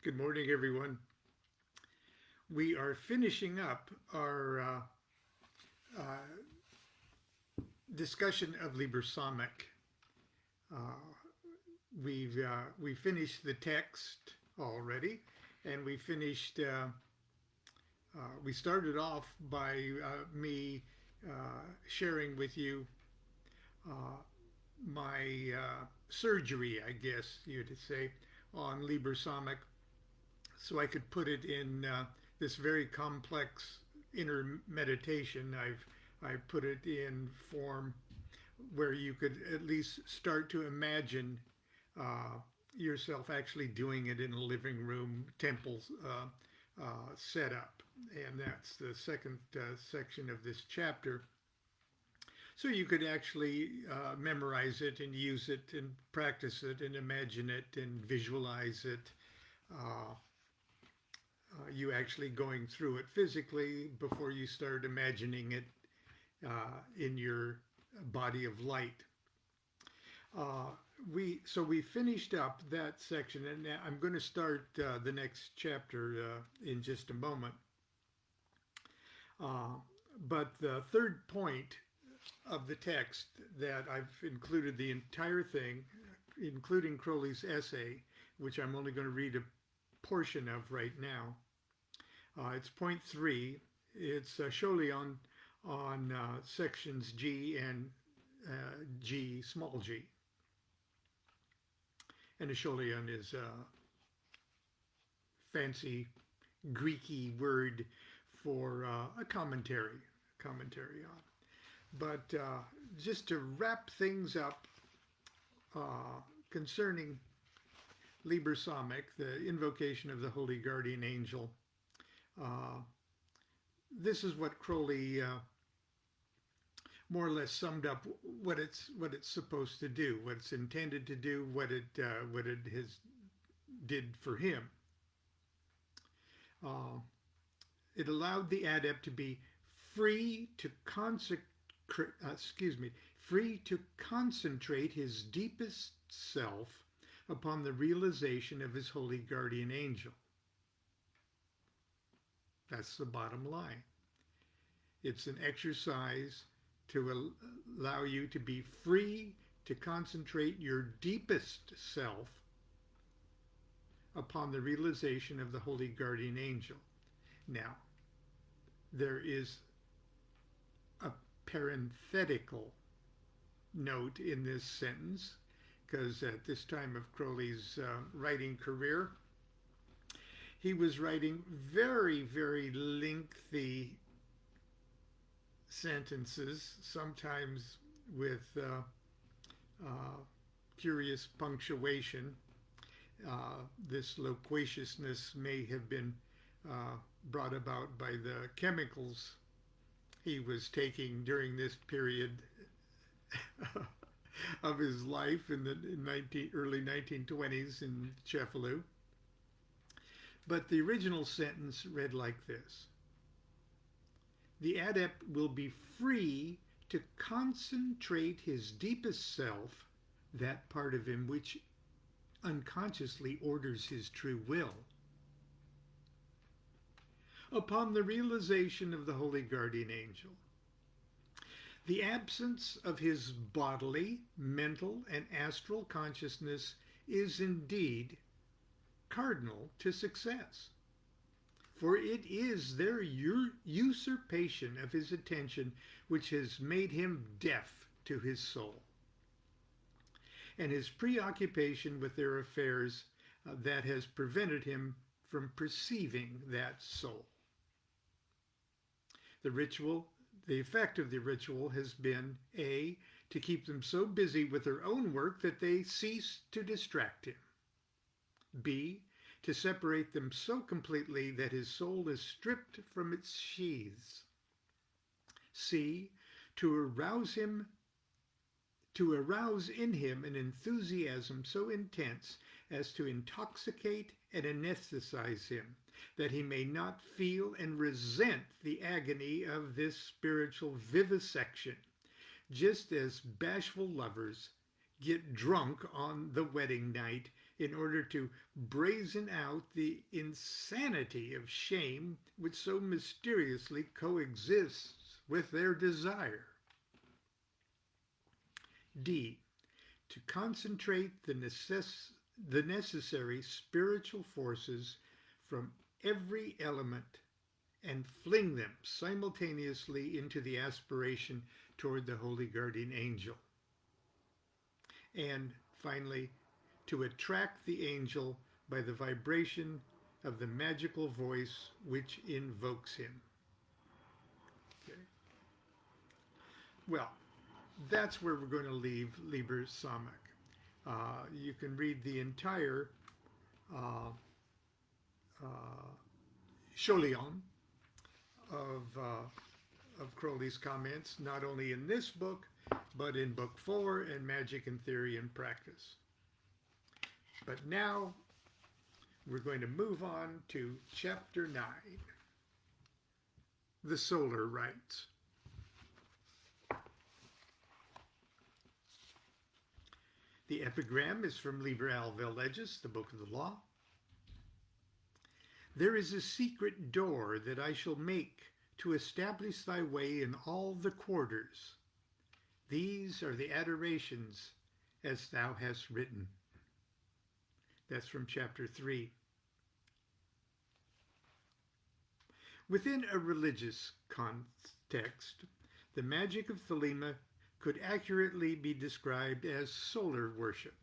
Good morning, everyone. We are finishing up our discussion of Liber Samic. We finished the text already, and we started off by me sharing with you my surgery, I guess you'd say, on Liber Samic, so I could put it in this very complex inner meditation. I put it in form where you could at least start to imagine uh, yourself actually doing it in a living room temple setup, and that's the second section of this chapter. So you could actually memorize it and use it and practice it and imagine it and visualize it. Uh, you actually going through it physically before you start imagining it in your body of light. Uh, we finished up that section, and now I'm going to start the next chapter in just a moment. Uh, but the third point of the text that I've included the entire thing, including Crowley's essay, which I'm only going to read a portion of right now. It's point 3. It's surely on sections G and G, small g. And Aeschyleon is a fancy Greeky word for a commentary on. But just to wrap things up concerning Liber Samic, the invocation of the Holy Guardian Angel, this is what Crowley more or less summed up what it's supposed to do, what it's intended to do, what it has did for him. It allowed the adept to be free to free to concentrate his deepest self upon the realization of his holy guardian angel. That's the bottom line. It's an exercise to allow you to be free to concentrate your deepest self upon the realization of the holy guardian angel. Now, there is a parenthetical note in this sentence, because at this time of Crowley's writing career, he was writing very, very lengthy sentences, sometimes with curious punctuation. This loquaciousness may have been brought about by the chemicals he was taking during this period of his life in the early 1920s in Cefalù. But the original sentence read like this: the adept will be free to concentrate his deepest self, that part of him which unconsciously orders his true will, upon the realization of the holy guardian angel. The absence of his bodily, mental, and astral consciousness is indeed cardinal to success, for it is their usurpation of his attention which has made him deaf to his soul, and his preoccupation with their affairs that has prevented him from perceiving that soul. The effect of the ritual has been A, to keep them so busy with their own work that they cease to distract him. B, to separate them so completely that his soul is stripped from its sheaths. C, to arouse in him an enthusiasm so intense as to intoxicate and anesthetize him, that he may not feel and resent the agony of this spiritual vivisection, just as bashful lovers get drunk on the wedding night in order to brazen out the insanity of shame which so mysteriously coexists with their desire. D. To concentrate the necessary spiritual forces from every element and fling them simultaneously into the aspiration toward the holy guardian angel. And finally, to attract the angel by the vibration of the magical voice which invokes him. Okay. Well, that's where we're going to leave Liber Samekh. You can read the entire Scholion of Crowley's comments, not only in this book, but in Book 4 and Magic in Theory and Practice. But now we're going to move on to Chapter 9, the Solar Rites. The epigram is from Liber Alvel Legis, the Book of the Law. There is a secret door that I shall make to establish thy way in all the quarters. These are the adorations as thou hast written. That's from chapter 3. Within a religious context, the magic of Thelema could accurately be described as solar worship.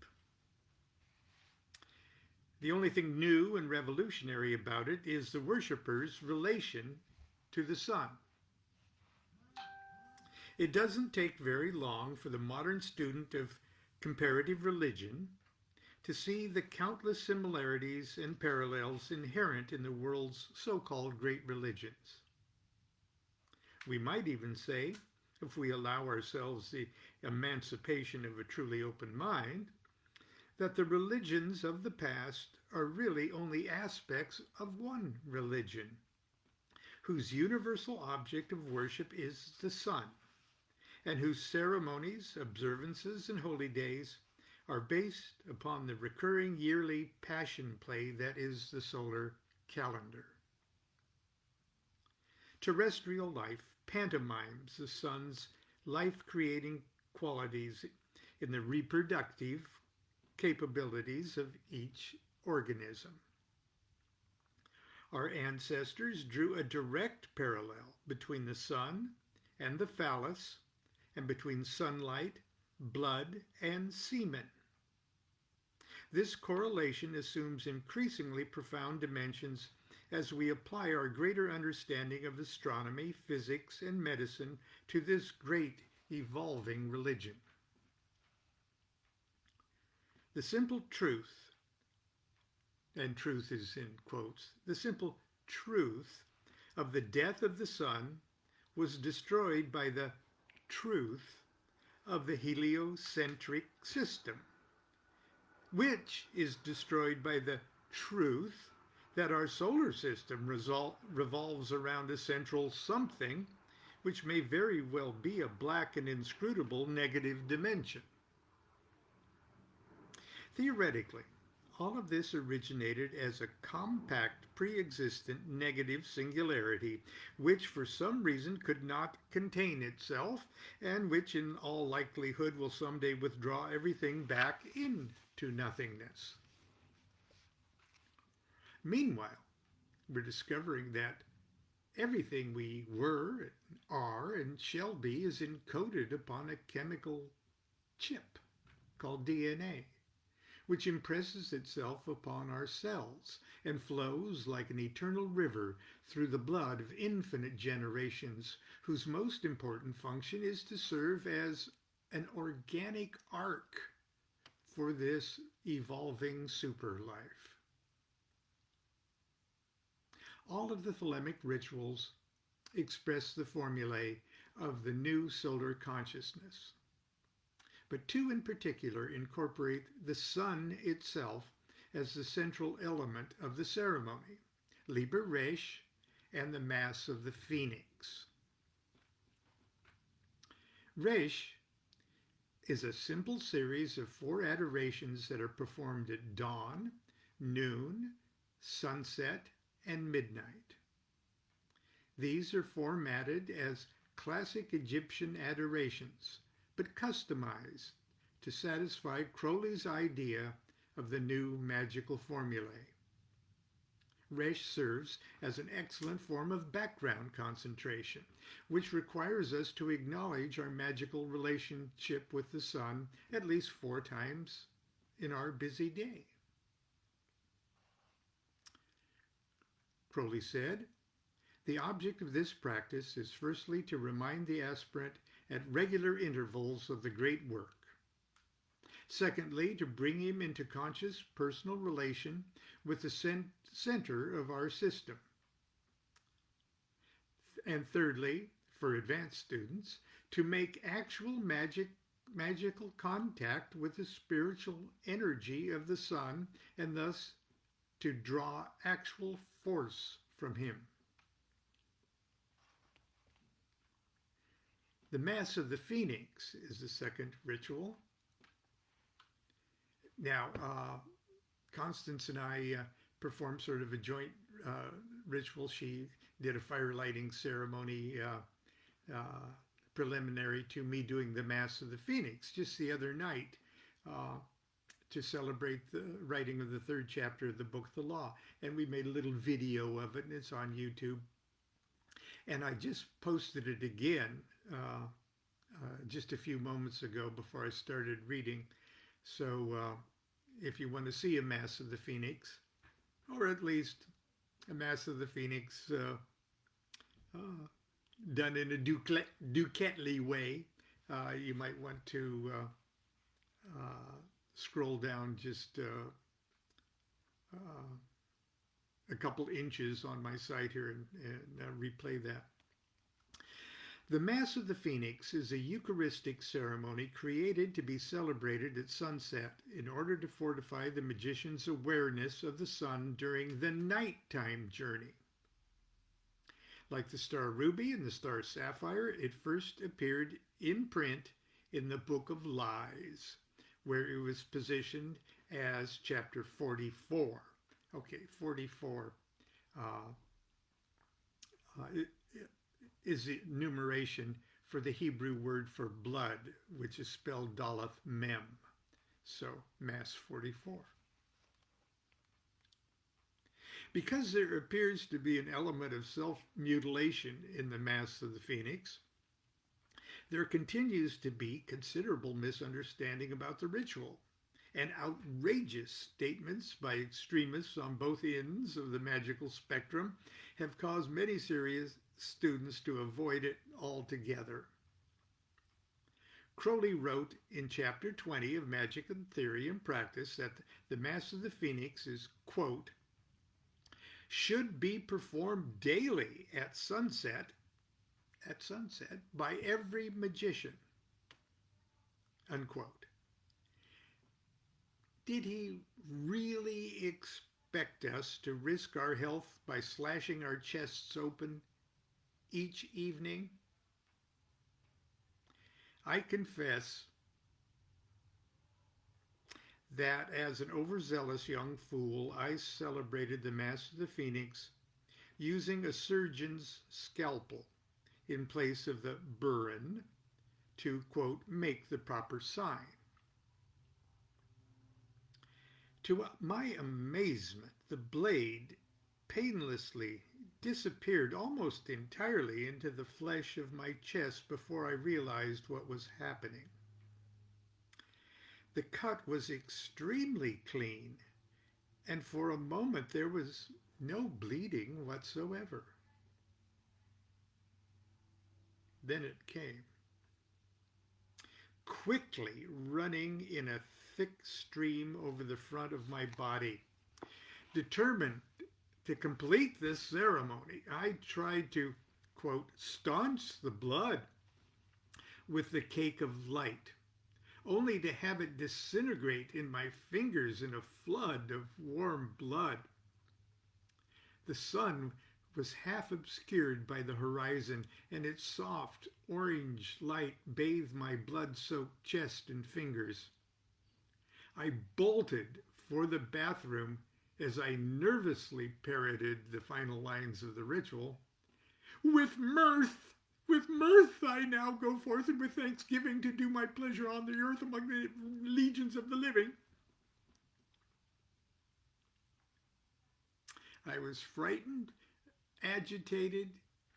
The only thing new and revolutionary about it is the worshipper's relation to the sun. It doesn't take very long for the modern student of comparative religion to see the countless similarities and parallels inherent in the world's so-called great religions. We might even say, if we allow ourselves the emancipation of a truly open mind, that the religions of the past are really only aspects of one religion, whose universal object of worship is the sun, and whose ceremonies, observances, and holy days are based upon the recurring yearly passion play that is the solar calendar. Terrestrial life pantomimes the sun's life-creating qualities in the reproductive capabilities of each organism. Our ancestors drew a direct parallel between the sun and the phallus, and between sunlight, blood, and semen. This correlation assumes increasingly profound dimensions as we apply our greater understanding of astronomy, physics, and medicine to this great evolving religion. The simple truth, and truth is in quotes, the simple truth of the death of the sun was destroyed by the truth of the heliocentric system, which is destroyed by the truth that our solar system revolves around a central something, which may very well be a black and inscrutable negative dimension. Theoretically, all of this originated as a compact, pre-existent negative singularity, which for some reason could not contain itself, and which in all likelihood will someday withdraw everything back into nothingness. Meanwhile, we're discovering that everything we were, are, and shall be is encoded upon a chemical chip called DNA, which impresses itself upon our cells and flows like an eternal river through the blood of infinite generations, whose most important function is to serve as an organic ark for this evolving superlife. All of the Thelemic rituals express the formulae of the new solar consciousness, but two in particular incorporate the sun itself as the central element of the ceremony, Liber Resh and the Mass of the Phoenix. Resh is a simple series of 4 adorations that are performed at dawn, noon, sunset, and midnight. These are formatted as classic Egyptian adorations, but customized to satisfy Crowley's idea of the new magical formulae. Resh serves as an excellent form of background concentration, which requires us to acknowledge our magical relationship with the sun at least 4 times in our busy day. Crowley said, "The object of this practice is firstly to remind the aspirant at regular intervals of the great work. Secondly, to bring him into conscious personal relation with the center of our system. And thirdly, for advanced students, to make actual magical contact with the spiritual energy of the sun and thus to draw actual force from him." The Mass of the Phoenix is the second ritual. Now, Constance and I performed sort of a joint ritual. She did a fire lighting ceremony preliminary to me doing the Mass of the Phoenix just the other night to celebrate the writing of the 3rd chapter of the Book of the Law. And we made a little video of it, and it's on YouTube. And I just posted it again just a few moments ago before I started reading. So if you want to see a Mass of the Phoenix, or at least a Mass of the Phoenix done in a DuQuette way, you might want to scroll down just a couple inches on my site here and replay that. The Mass of the Phoenix is a Eucharistic ceremony created to be celebrated at sunset in order to fortify the magician's awareness of the sun during the nighttime journey. Like the star ruby and the star sapphire, it first appeared in print in the Book of Lies, where it was positioned as chapter 44. Okay, 44 is the numeration for the Hebrew word for blood, which is spelled Daleth Mem. So, Mass 44. Because there appears to be an element of self-mutilation in the Mass of the Phoenix, there continues to be considerable misunderstanding about the ritual, and outrageous statements by extremists on both ends of the magical spectrum have caused many serious students to avoid it altogether. Crowley wrote in chapter 20 of Magic and Theory and Practice that the Mass of the Phoenix is, quote, should be performed daily at sunset by every magician, unquote. Did he really expect us to risk our health by slashing our chests open each evening? I confess that as an overzealous young fool, I celebrated the Mass of the Phoenix using a surgeon's scalpel in place of the burin to, quote, make the proper sign. To my amazement, the blade painlessly disappeared almost entirely into the flesh of my chest before I realized what was happening. The cut was extremely clean, and for a moment there was no bleeding whatsoever. Then it came, quickly running in a thick stream over the front of my body. Determined to complete this ceremony, I tried to, quote, staunch the blood with the cake of light, only to have it disintegrate in my fingers in a flood of warm blood. The sun was half obscured by the horizon, and its soft orange light bathed my blood-soaked chest and fingers. I bolted for the bathroom as I nervously parroted the final lines of the ritual. With mirth I now go forth, and with thanksgiving to do my pleasure on the earth among the legions of the living. I was frightened, agitated,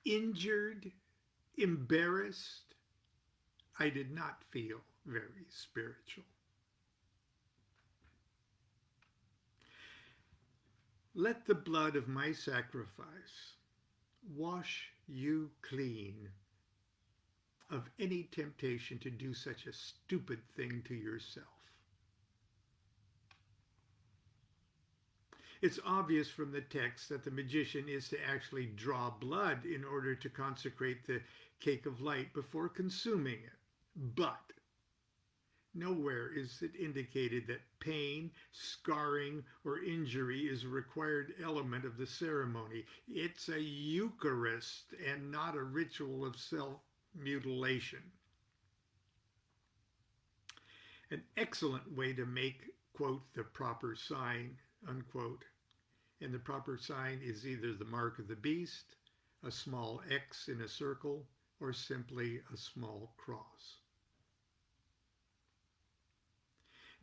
injured, embarrassed. I did not feel very spiritual. Let the blood of my sacrifice wash you clean of any temptation to do such a stupid thing to yourself. It's obvious from the text that the magician is to actually draw blood in order to consecrate the cake of light before consuming it. But nowhere is it indicated that pain, scarring, or injury is a required element of the ceremony. It's a Eucharist and not a ritual of self-mutilation. An excellent way to make, quote, the proper sign, unquote, and the proper sign is either the mark of the beast, a small X in a circle, or simply a small cross.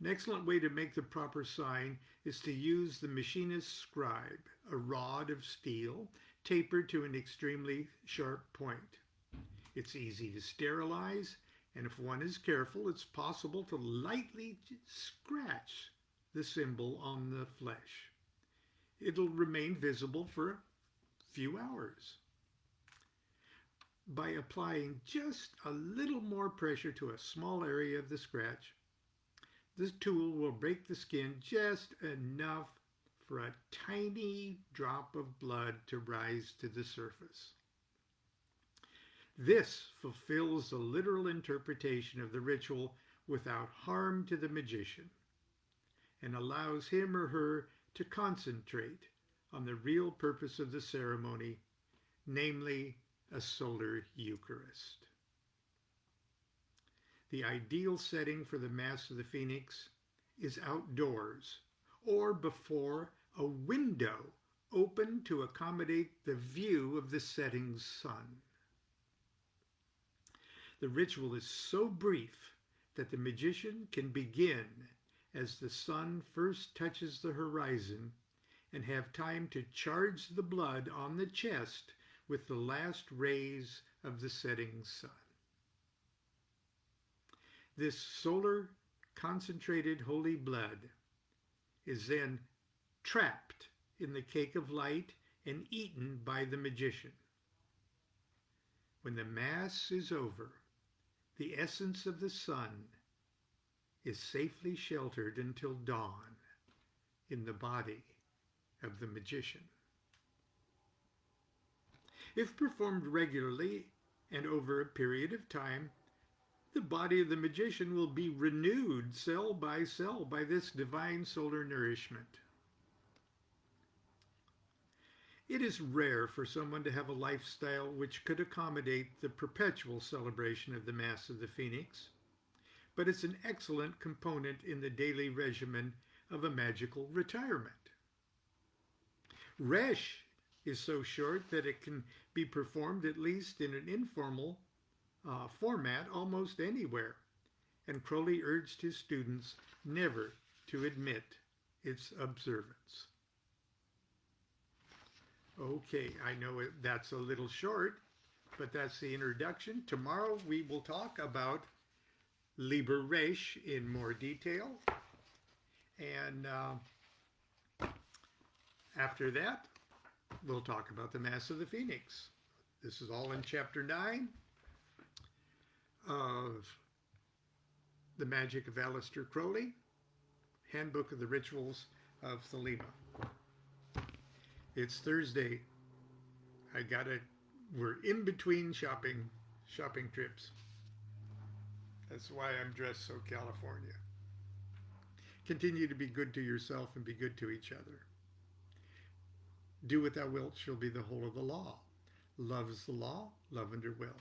An excellent way to make the proper sign is to use the machinist's scribe, a rod of steel tapered to an extremely sharp point. It's easy to sterilize, and if one is careful, it's possible to lightly scratch the symbol on the flesh. It'll remain visible for a few hours. By applying just a little more pressure to a small area of the scratch, this tool will break the skin just enough for a tiny drop of blood to rise to the surface. This fulfills the literal interpretation of the ritual without harm to the magician, and allows him or her to concentrate on the real purpose of the ceremony, namely a solar Eucharist. The ideal setting for the Mass of the Phoenix is outdoors or before a window open to accommodate the view of the setting sun. The ritual is so brief that the magician can begin as the sun first touches the horizon and have time to charge the blood on the chest with the last rays of the setting sun. This solar concentrated holy blood is then trapped in the cake of light and eaten by the magician. When the Mass is over, the essence of the sun is safely sheltered until dawn in the body of the magician. If performed regularly and over a period of time, the body of the magician will be renewed cell by cell by this divine solar nourishment. It is rare for someone to have a lifestyle which could accommodate the perpetual celebration of the Mass of the Phoenix, but it's an excellent component in the daily regimen of a magical retirement. Resh is so short that it can be performed at least in an informal format almost anywhere, and Crowley urged his students never to admit its observance. Okay, I know that's a little short, but that's the introduction. Tomorrow we will talk about Liber Resh in more detail, and after that we'll talk about the Mass of the Phoenix. This is all in Chapter 9 of the Magick of Aleister Crowley, Handbook of the Rituals of Thelema. It's Thursday. We're in between shopping trips. That's why I'm dressed so California. Continue to be good to yourself and be good to each other. Do what thou wilt shall be the whole of the law. Love is the law, love under will.